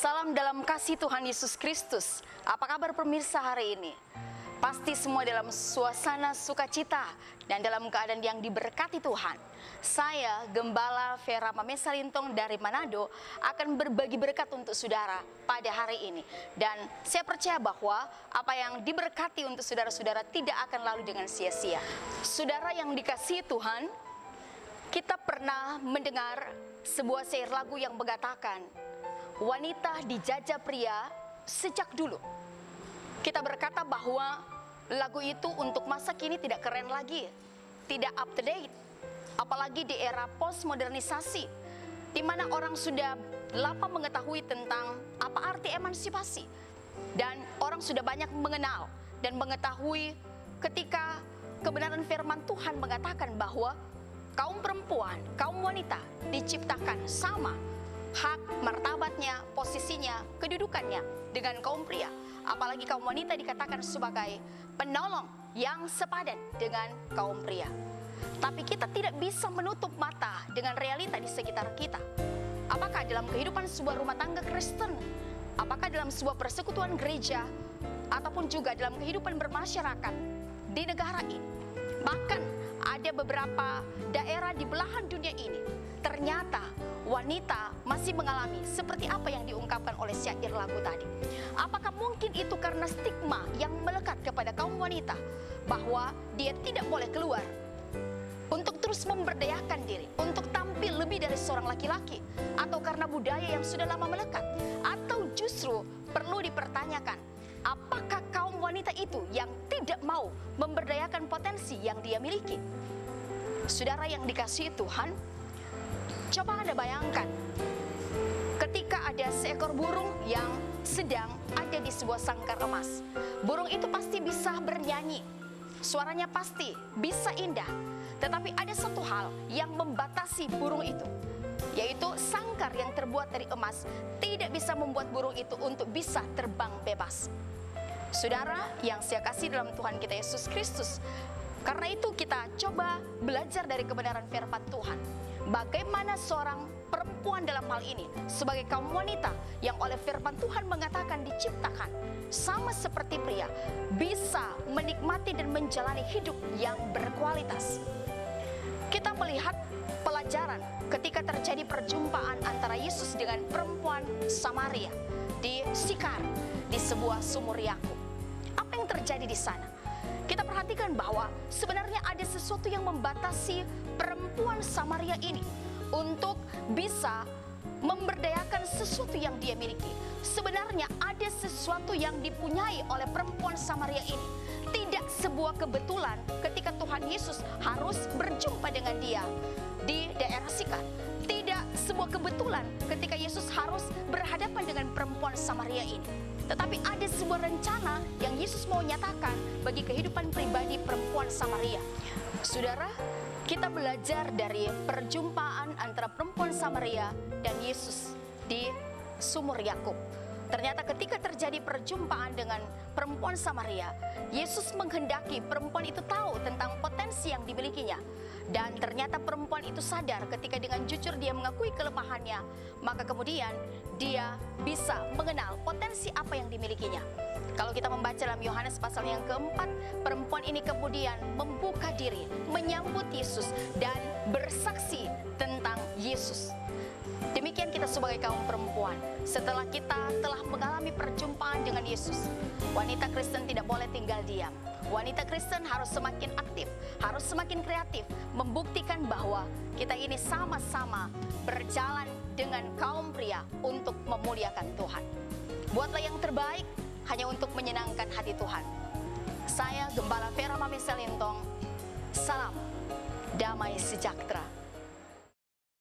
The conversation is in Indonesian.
Salam dalam kasih Tuhan Yesus Kristus. Apa kabar pemirsa hari ini? Pasti semua dalam suasana sukacita dan dalam keadaan yang diberkati Tuhan. Saya, Gembala Vera Mamesa Lintong dari Manado, akan berbagi berkat untuk saudara pada hari ini. Dan saya percaya bahwa apa yang diberkati untuk saudara-saudara tidak akan lalu dengan sia-sia. Saudara yang dikasihi Tuhan, kita pernah mendengar sebuah syair lagu yang mengatakan, wanita dijajah pria sejak dulu. Kita berkata bahwa lagu itu untuk masa kini tidak keren lagi, tidak up to date. Apalagi di era postmodernisasi, di mana orang sudah lama mengetahui tentang apa arti emansipasi. Dan orang sudah banyak mengenal dan mengetahui ketika kebenaran firman Tuhan mengatakan bahwa kaum perempuan, kaum wanita diciptakan sama hak, martabatnya, posisinya, kedudukannya dengan kaum pria. Apalagi kaum wanita dikatakan sebagai penolong yang sepadan dengan kaum pria. Tapi kita tidak bisa menutup mata dengan realita di sekitar kita. Apakah dalam kehidupan sebuah rumah tangga Kristen, apakah dalam sebuah persekutuan gereja, ataupun juga dalam kehidupan bermasyarakat di negara ini. Bahkan ada beberapa daerah di belahan dunia ini, ternyata wanita masih mengalami seperti apa yang diungkapkan oleh syair lagu tadi. Apakah mungkin itu karena stigma yang melekat kepada kaum wanita bahwa dia tidak boleh keluar untuk terus memberdayakan diri, untuk tampil lebih dari seorang laki-laki, atau karena budaya yang sudah lama melekat, atau justru perlu dipertanyakan, apakah kaum wanita itu yang tidak mau memberdayakan potensi yang dia miliki? Saudara yang dikasihi Tuhan, coba Anda bayangkan ketika ada seekor burung yang sedang ada di sebuah sangkar emas. Burung itu pasti bisa bernyanyi, suaranya pasti bisa indah. Tetapi ada satu hal yang membatasi burung itu, yaitu sangkar yang terbuat dari emas tidak bisa membuat burung itu untuk bisa terbang bebas. Saudara yang saya kasih dalam Tuhan kita Yesus Kristus, karena itu kita coba belajar dari kebenaran firman Tuhan. Bagaimana seorang perempuan dalam hal ini sebagai kaum wanita yang oleh firman Tuhan mengatakan diciptakan sama seperti pria, bisa menikmati dan menjalani hidup yang berkualitas. Kita melihat pelajaran ketika terjadi perjumpaan antara Yesus dengan perempuan Samaria di Sikar, di sebuah sumur Yakub. Apa yang terjadi di sana? Kita perhatikan bahwa sebenarnya ada sesuatu yang membatasi perempuan Samaria ini untuk bisa memberdayakan sesuatu yang dia miliki. Sebenarnya ada sesuatu yang dipunyai oleh perempuan Samaria ini. Tidak sebuah kebetulan ketika Tuhan Yesus harus berjumpa dengan dia di daerah Sikar. Tidak sebuah kebetulan ketika Yesus harus berhadapan dengan perempuan Samaria ini. Tetapi ada sebuah rencana yang Yesus mau nyatakan bagi kehidupan pribadi perempuan Samaria. Saudara, kita belajar dari perjumpaan antara perempuan Samaria dan Yesus di sumur Yakub. Ternyata ketika terjadi perjumpaan dengan perempuan Samaria, Yesus menghendaki perempuan itu tahu tentang potensi yang dimilikinya. Dan ternyata perempuan itu sadar ketika dengan jujur dia mengakui kelemahannya, maka kemudian dia bisa mengenal potensi apa yang dimilikinya. Kalau kita membaca dalam Yohanes pasal yang keempat, perempuan ini kemudian membuka diri, menyambut Yesus dan bersaksi tentang Yesus. Demikian kita sebagai kaum perempuan, setelah kita telah mengalami perjumpaan dengan Yesus, wanita Kristen tidak boleh tinggal diam. Wanita Kristen harus semakin aktif, harus semakin kreatif, membuktikan bahwa kita ini sama-sama berjalan dengan kaum pria untuk memuliakan Tuhan. Buatlah yang terbaik hanya untuk menyenangkan hati Tuhan. Saya Gembala Vera Mamesa Lintong, salam damai sejahtera.